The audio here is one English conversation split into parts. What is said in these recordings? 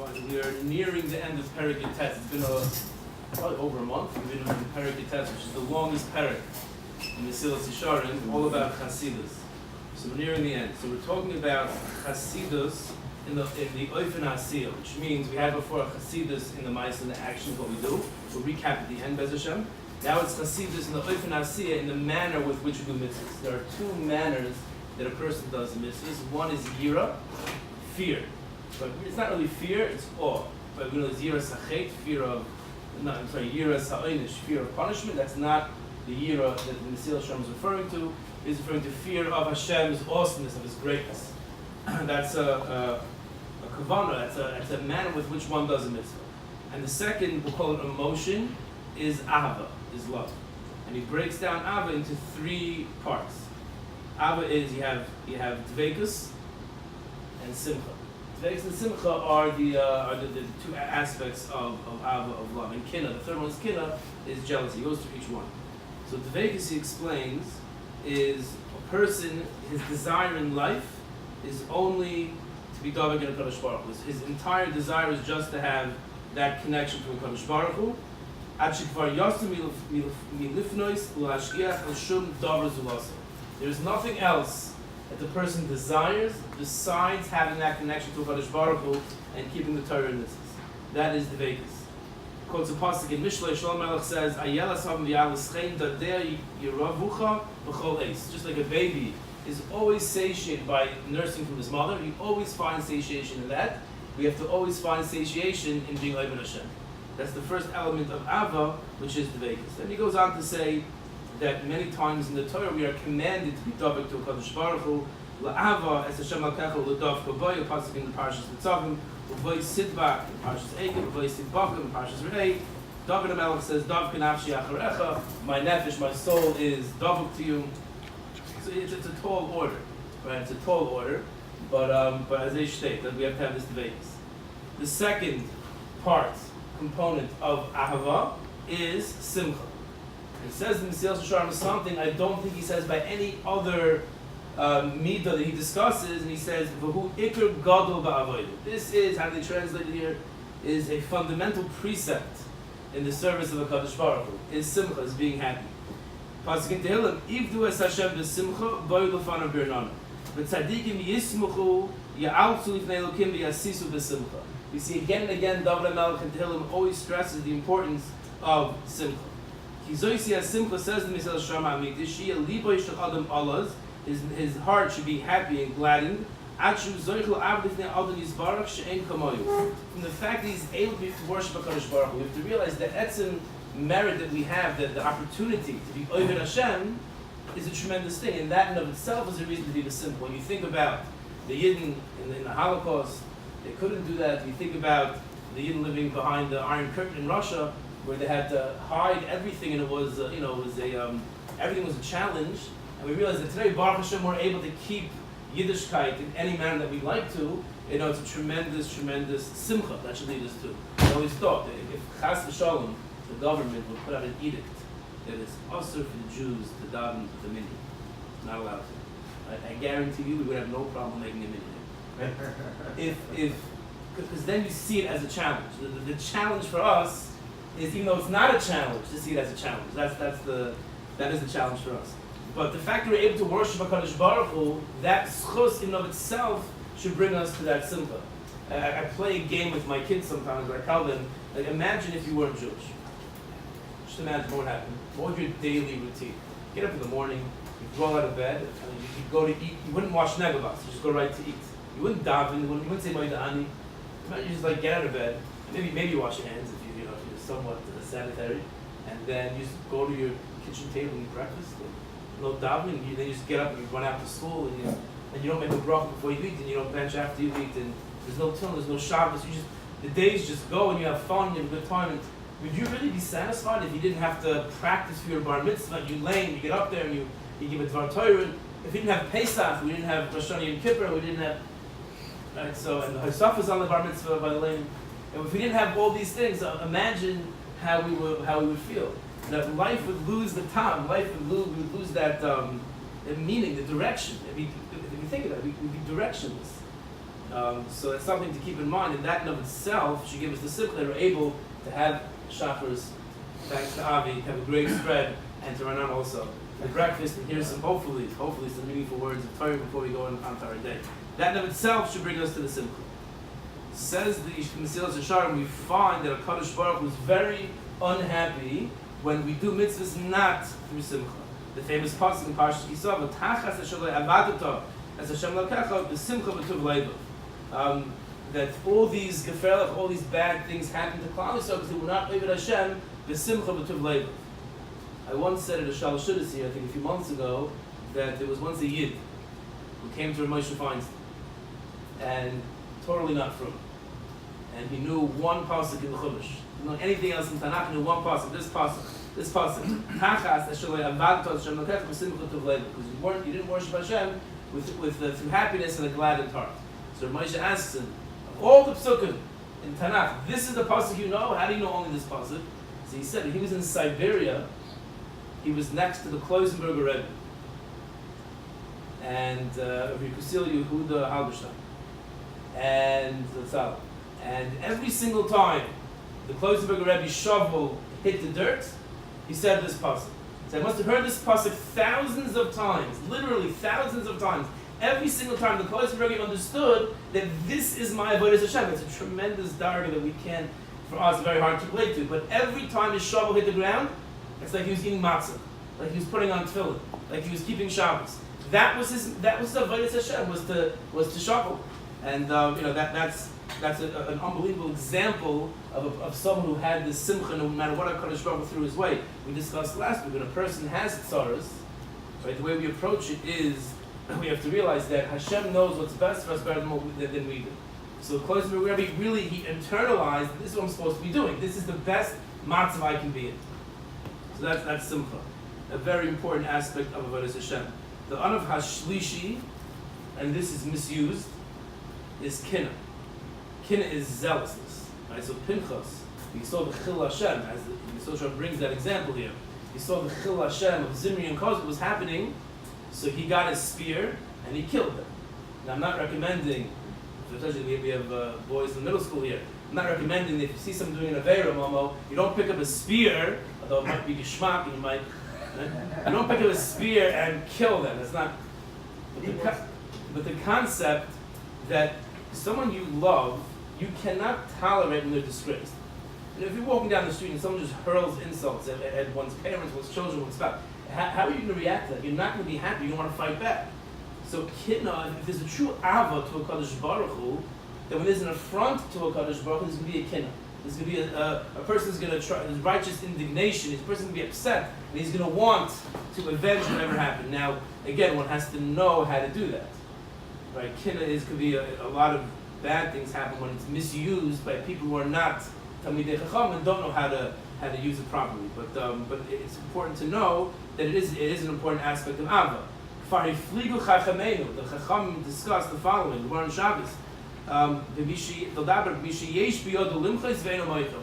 We are nearing the end of Perek Tet. It's been probably over a month. We've been in Perek Tet, which is the longest Perek in Mesillas Yesharim, all about Chasidus. So we're nearing the end. So we're talking about Chasidus in the Oifen Asiyah, which means we had before Chasidus in the mice and the actions, what we do. We'll recap at the end, Bez Hashem. Now it's Chasidus in the Oifen Asiyah, in the manner with which we do mitzvahs. There are two manners that a person does mitzvahs. One is yira, fear. But it's not really fear, it's awe. But we know there's yira sachet, yira sa'inish, fear of punishment. That's not the yira that the Mesillas is referring to. He's referring to fear of Hashem's awesomeness, of His greatness. That's a kavanah, that's a manner with which one does a mitzvah. And the second, we'll call it emotion, is ahava, is love. And he breaks down ahava into three parts. Ahava is, you have dveikus and simcha. Dveikus and simcha are the two aspects of ahava, of love. And kinna, the third one is kinna, is jealousy. He goes through each one. So dveikus, he explains, is a person, his desire in life is only to be Davik in a Kadosh Baruch Hu. His entire desire is just to have that connection to a Kadosh Baruch Hu. There's nothing else that the person desires besides having that connection to a Kadosh Baruch Hu and keeping the Torah in mitzvahs. That is the Vekas. Quotes a pasuk in Mishlei, Shalom Melech says, "Ayelas havim v'yalaschein dadei yiravucha b'chol eis." Just like a baby is always satiated by nursing from his mother, you always find satiation in that. We have to always find satiation in being Oivin Hashem. That's the first element of Ava, which is the Vekas. Then he goes on to say that many times in the Torah we are commanded to be Davik to a Kadosh Baruch Hu. La'ava, as Hashem al-Kecha, l'dav k'boy, a pasuk in the Parashas Nitzavim, l'voy sidbak, in Parashas Eikim, l'voy sidbak, in Parashas Rei. David HaMelech says, Dav k'nafshi acharecha, my nefesh, my soul is Davik to you. So it's a tall order, right? It's a tall order, but as they state, that we have to have this debate. The second component of Ahava is Simcha. It says in Mesillas Yesharim something I don't think he says by any other midah that he discusses, and he says, V'hu ikr gadol ba'avodah. This is, how they translate it here, is a fundamental precept in the service of a Kadosh Baruch Hu, is Simcha, is being happy. Pasuk in Tehillim, Ivdu es Hashem b'simcha, boyu l'fanav birnana. V'tzadikim yismuchu, ya'altzu lifnei Elokim v'yasisu b'simcha. We see again and again, David HaMelech in Tehillim always stresses the importance of Simcha. Kizoisi as Simcha says in Mesillas Yesharim HaMikdash, Liboy shel Adam alaz, his heart should be happy and gladdened. Achu zoichel av lifnei Adam yisbarach she'en kamoyu. From the fact that he's able to worship HaKadosh Baruch Hu, we have to realize that etzem merit that we have, that the opportunity to be Oivin Hashem, is a tremendous thing, and that in of itself is a reason to be simple. When you think about the Yidden in the Holocaust, they couldn't do that. You think about the Yidden living behind the Iron Curtain in Russia, where they had to hide everything, and it was everything was a challenge. And we realize that today, Baruch Hashem, we're able to keep Yiddishkeit in any manner that we'd like to. It's a tremendous simcha that should lead us to. I always thought that if Chas v'Shalom, the government would put out an edict that it's usher for the Jews to daven the minyan. Not allowed to. I guarantee you we would have no problem making a minyan. Right? Because then you see it as a challenge. The challenge for us is, even though it's not a challenge, to see it as a challenge. That is the challenge for us. But the fact that we're able to worship HaKadosh Baruch Hu, that schus in of itself should bring us to that simcha. I play a game with my kids sometimes where I tell them, like, imagine if you weren't Jewish. Just imagine what would happen. What would your daily routine? Get up in the morning, you roll out of bed, and you go to eat. You wouldn't wash negavas, you just go right to eat. You wouldn't daven, you wouldn't say Ma'ida'ani. You just like get out of bed, and maybe you wash your hands if you're somewhat sanitary, and then you just go to your kitchen table and eat breakfast. No davening, then you just get up and you run out to school, and you don't make a bracha before you eat, and you don't bench after you eat, and there's no tune, there's no Shabbos. The days just go, and you have fun, you have a good time. And would you really be satisfied if you didn't have to practice for your bar mitzvah? You lame, you get up there and you give a Dvar Torah. If we didn't have Pesach, we didn't have Rosh Hashanah Yom Kippur, we didn't have, right? So, and the Hosaf is on the bar mitzvah by the lame. And if we didn't have all these things, imagine how we would feel. That life would lose the time, life would lose that meaning, the direction. If you think about it, we'd be directionless. So that's something to keep in mind, and that in of itself should give us the simcha that we're able to have Shacharis, thanks to Avi, have a great spread, and to run on also the breakfast, and hear some, hopefully some meaningful words of Torah before we go on to our day. That in of itself should bring us to the simcha. Says the Mesillas Yesharim, we find that HaKadosh Baruch Hu is very unhappy when we do mitzvahs not through simcha. The famous pasuk in Parshas Kisava, "Tachas asher lo avadta as Hashem lokecha b'simcha v'tuv leivav." That all these geferlich, all these bad things happen to Klal Yisrael because they were not oved Hashem b'simcha v'tuv leivav. I once said at a Shalosh Shudas here, I think a few months ago, that there was once a Yid who came to Moshe Feinstein, and totally not from, and he knew one pasuk in the Chumash. He didn't know anything else in Tanakh. He knew one pasuk. This pasuk. Tachas asher lo avadta Hashem lokecha b'simcha v'tuv leivav, because you didn't worship Hashem with through happiness and a gladdened heart. So Moshe asks him, of all the psukim in Tanakh, this is the pasuk you know. How do you know only this pasuk? So he said he was in Siberia. He was next to the Kloisenberger Rebbe and Rabbi Yehuda Halberstein and Tzal. And every single time the Kloisenberger Rebbe's shovel hit the dirt, he said this pasuk. So I must have heard this pasuk thousands of times, literally thousands of times. Every single time the Kloisenberger understood that this is my avodas Hashem. It's a tremendous darga that we can't, for us, very hard to relate to. But every time his shovel hit the ground, it's like he was eating matzah, like he was putting on tefillin, like he was keeping Shabbos. That was the avodas Hashem, was to shovel, and that's an unbelievable example of someone who had this simcha no matter what HaKadosh Baruch Hu threw his way. We discussed last week when a person has tzaras, right? The way we approach it is we have to realize that Hashem knows what's best for us better than we do. So Kloisenberger Rebbe really he internalized, this is what I'm supposed to be doing. This is the best matzav I can be in. So that's simcha, a very important aspect of avodas Hashem. The anav hashlishi, and this is misused, is kinna. Kinna is zealousness. Right? So Pinchas, we saw the chil Hashem, as the Yisrael brings that example here. You saw the chil Hashem of Zimri and Kozbi was happening, so he got his spear and he killed them. Now I'm not recommending, especially we have boys in middle school here, I'm not recommending that if you see someone doing an Aveira, Momo, you don't pick up a spear, although it might be geschmack, and you might, you don't pick up a spear and kill them. That's not, but the concept that someone you love, you cannot tolerate when they're disgraced. You know, if you're walking down the street and someone just hurls insults at one's parents, one's children, one's spouse, how are you going to react to that? You're not going to be happy. You want to fight back. So, kinna, if there's a true ava to a Kadosh Baruch Hu, then when there's an affront to a Kadosh Baruch Hu, there's going to be a kinna. There's going to be a person's going to try, there's righteous indignation. This person's going to be upset, and he's going to want to avenge whatever happened. Now, again, one has to know how to do that. Right? Kinna could be a lot of bad things happen when it's misused by people who are not Talmidei Chacham and don't know how to use it properly. But it's important to know that it is an important aspect of Ava. Farifligu Chachamenu, the Chacham discussed the following, the one on Shabbos. A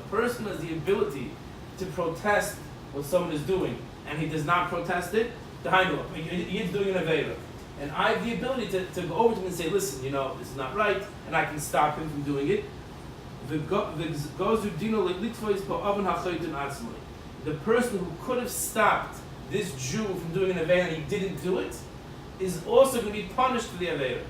person has the ability to protest what someone is doing, and he does not protest it, he's doing an Aveira. And I have the ability to go over to him and say, listen, this is not right, and I can stop him from doing it. The person who could have stopped this Jew from doing an Aveira and he didn't do it, is also going to be punished for the Aveira.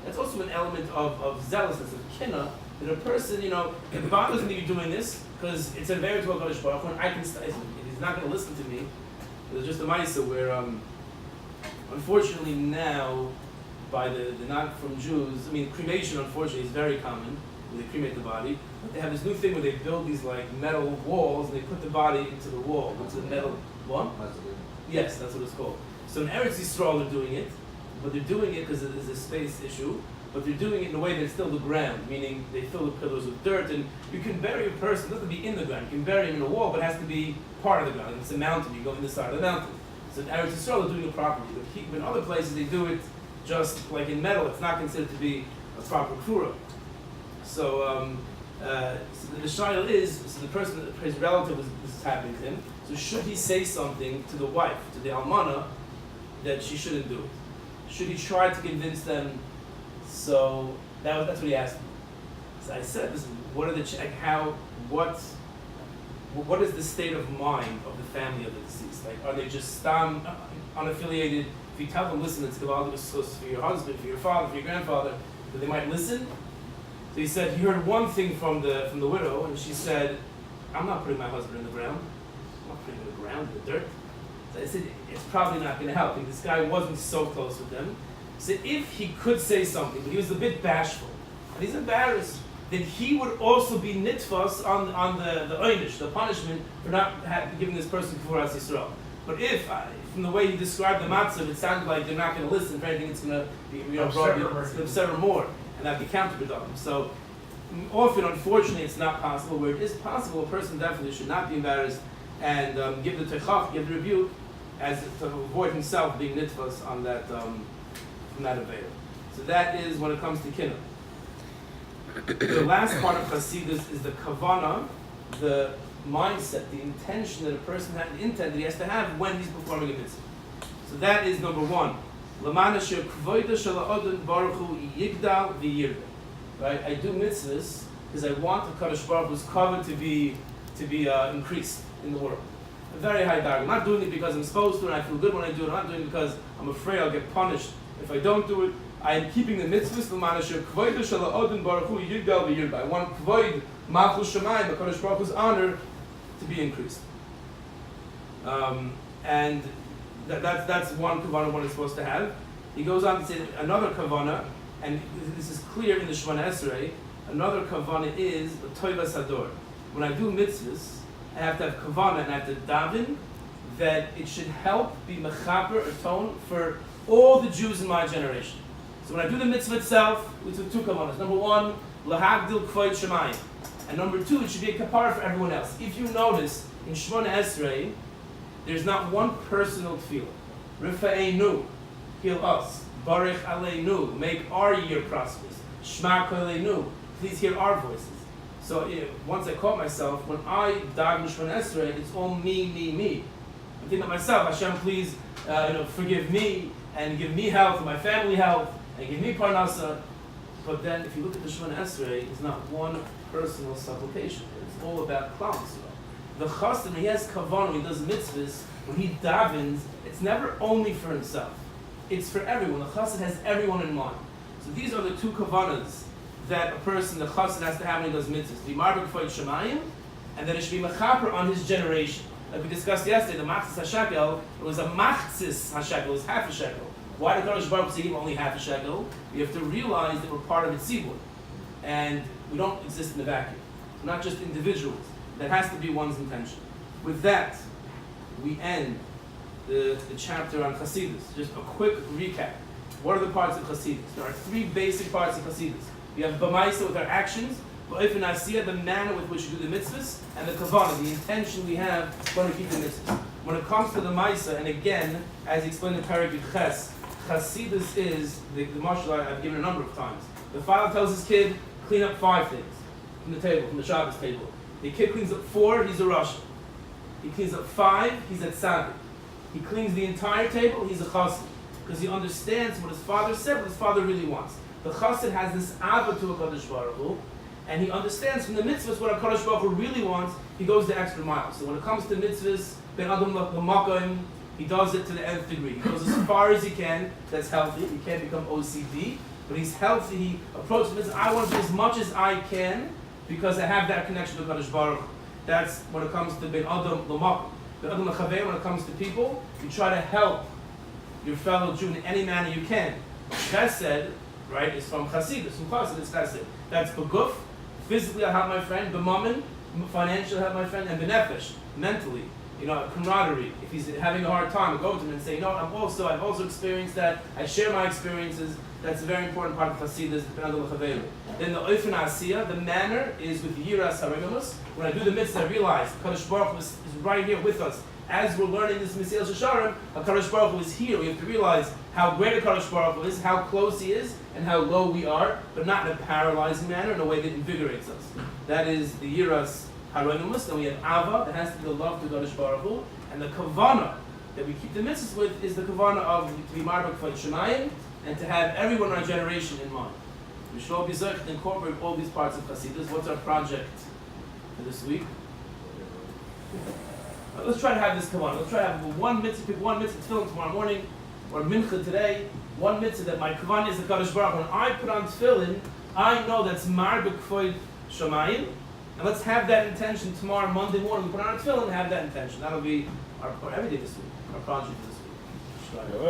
That's also an element of zealousness, of kinna, that a person, it bothers me to be doing this, because it's an Aveira to HaKadosh Baruch Hu, and I can stop. He's not going to listen to me. There's just a Maisa where, unfortunately now, by the not from Jews, cremation unfortunately is very common, where they cremate the body, but they have this new thing where they build these metal walls, and they put the body into the wall, into the metal, what? Yes, that's what it's called. So in Eretz Yisrael they're doing it, but they're doing it because there's a space issue, but they're doing it in a way that's still the ground, meaning they fill the pillars with dirt, and you can bury a person, it doesn't have to be in the ground, you can bury him in a wall, but it has to be part of the ground. If it's a mountain, you go in the side of the mountain. So in Eretz Yisrael they're doing it properly, but in other places they do it just like in metal, it's not considered to be a proper kfura. So the shayla is, the person, his relative, this is happening to him, so should he say something to the wife, to the almana, that she shouldn't do it? Should he try to convince them? So That's what he asked me. So I said, listen, what are the what is the state of mind of the family of the deceased? Like, are they just unaffiliated? If you tell them, listen, it's for your husband, for your father, for your grandfather, that they might listen. So he said he heard one thing from the widow, and she said, I'm not putting my husband in the ground. I'm not putting him in the ground, in the dirt. So I said, it's probably not going to help, because this guy wasn't so close with them. So if he could say something, but he was a bit bashful, and he's embarrassed, then he would also be nitfas on the oynish, the punishment for not giving this person Kfuras Yisrael. But if, from the way you described the matzav, it sounded like they're not going to listen. If anything, it's going to be upset or more, and that'd be counterproductive. So often, unfortunately, it's not possible. Where it is possible, a person definitely should not be embarrassed and give the techach, give the rebuke, as to avoid himself being nitfas on that from that avail. So that is when it comes to kinah. The last part of Hasidus is the kavana, the mindset, the intention that a person has, the intent that he has to have when he's performing a mitzvah. So that is number one. Right? I do mitzvahs because I want the Kadosh Baruch Hu's covenant to be increased in the world. A very high dark. I'm not doing it because I'm supposed to and I feel good when I do it. I'm not doing it because I'm afraid I'll get punished if I don't do it. I am keeping the mitzvahs. I want kvoid malchus shemayim, the Kadosh Baruch Hu's honor, to be increased. And that's one kavana one is supposed to have. He goes on to say another kavana, and this is clear in the Shemona Esrei. Another kavana is the toivas hador. When I do mitzvahs, I have to have kavana and I have to daven that it should help be mechaper, atone for all the Jews in my generation. So when I do the mitzvah itself, we took two kavanas. Number one, lahagdil kvoid shemayim, and number two, it should be a kapara for everyone else. If you notice in Shemona Esrei, there's not one personal tefillah. Rifa'einu, heal us. Baruch aleinu, make our year prosperous. Shma koleinu, please hear our voices. So once I caught myself, when I daven Shemona Esrei, it's all me. I'm thinking of myself, Hashem, please forgive me and give me health and my family health and give me parnasa. But then if you look at the Shemona Esrei, it's not one personal supplication. It's all about Klal Yisrael. The chassid, when he has kavanah, when he does mitzvahs, when he davens, it's never only for himself. It's for everyone. The chassid has everyone in mind. So these are the two kavanas that a person, the chassid, has to have when he does mitzvahs. Be marbek for shemayim, and then it should be mechaper on his generation. Like we discussed yesterday, the machzis hashekel, it was a machzis hashekel, it was half a shekel. Why did Kadosh Baruch Hu give only half a shekel? We have to realize that we're part of a tzibur, and we don't exist in a vacuum. We're not just individuals. That has to be one's intention. With that, we end the chapter on Chasidus. Just a quick recap. What are the parts of Chasidus? There are three basic parts of Chasidus. We have B'maisa with our actions, B'ofen Asiyah, the manner with which we do the mitzvahs, and the Kavanah, the intention we have when we keep the mitzvahs. When it comes to the Maisa, and again, as he explained in Parak Ches, Chasidus is the marshal I've given a number of times. The father tells his kid, clean up 5 things from the table, from the Shabbos table. The kid cleans up 4, he's a Russian. He cleans up 5, he's a tzaddik. He cleans the entire table, he's a chassid. Because he understands what his father said, what his father really wants. The chassid has this ava to a Kadosh Baruch Hu, and he understands from the mitzvahs what a Kadosh Baruch Hu really wants, he goes the extra mile. So when it comes to mitzvahs, ben adam l'makom, he does it to the nth degree. He goes as far as he can, that's healthy, he can't become OCD, but he's healthy, he approaches this, I want to do as much as I can, because I have that connection to Kadosh Baruch Hu. That's when it comes to ben adam l'makom. Ben adam l'chavei, when it comes to people, you try to help your fellow Jew in any manner you can. Chesed, right, is from Chasidus. From Chesed, it's Chesed. That's beguf, physically I help my friend, b'mammon, financially I help my friend, and b'nefesh, mentally, camaraderie. If he's having a hard time, I go to him and say, I've also experienced that, I share my experiences. That's a very important part of Chasidus, then the oifen asiyah, the manner is with yiras harigamus. When I do the mitzvah, I realize Kadosh Baruch Hu is right here with us. As we're learning this Mesillas Yesharim, Kadosh Baruch Hu is here. We have to realize how great a Kadosh Baruch Hu is, how close he is, and how low we are, but not in a paralyzing manner, in a way that invigorates us. That is the yiras harigamus. Then we have ava, that has to be the love to Kadosh Baruch Hu, and the kavana that we keep the mitzvahs with is the kavana of to be marbek for shemayim, and to have everyone in our generation in mind. We should all be zeichet to incorporate all these parts of Hasidus. What's our project for this week? Let's try to have this come on. Let's try to have one mitzvah, pick one mitzvah tefillin tomorrow morning, or mincha today. One mitzvah that my kavan is the Kadosh Baruch Hu. When I put on tefillin, I know that's mar b'kvoid shamayim. And let's have that intention tomorrow, Monday morning. We put on our tefillin and have that intention. That'll be our every day this week, our project this week.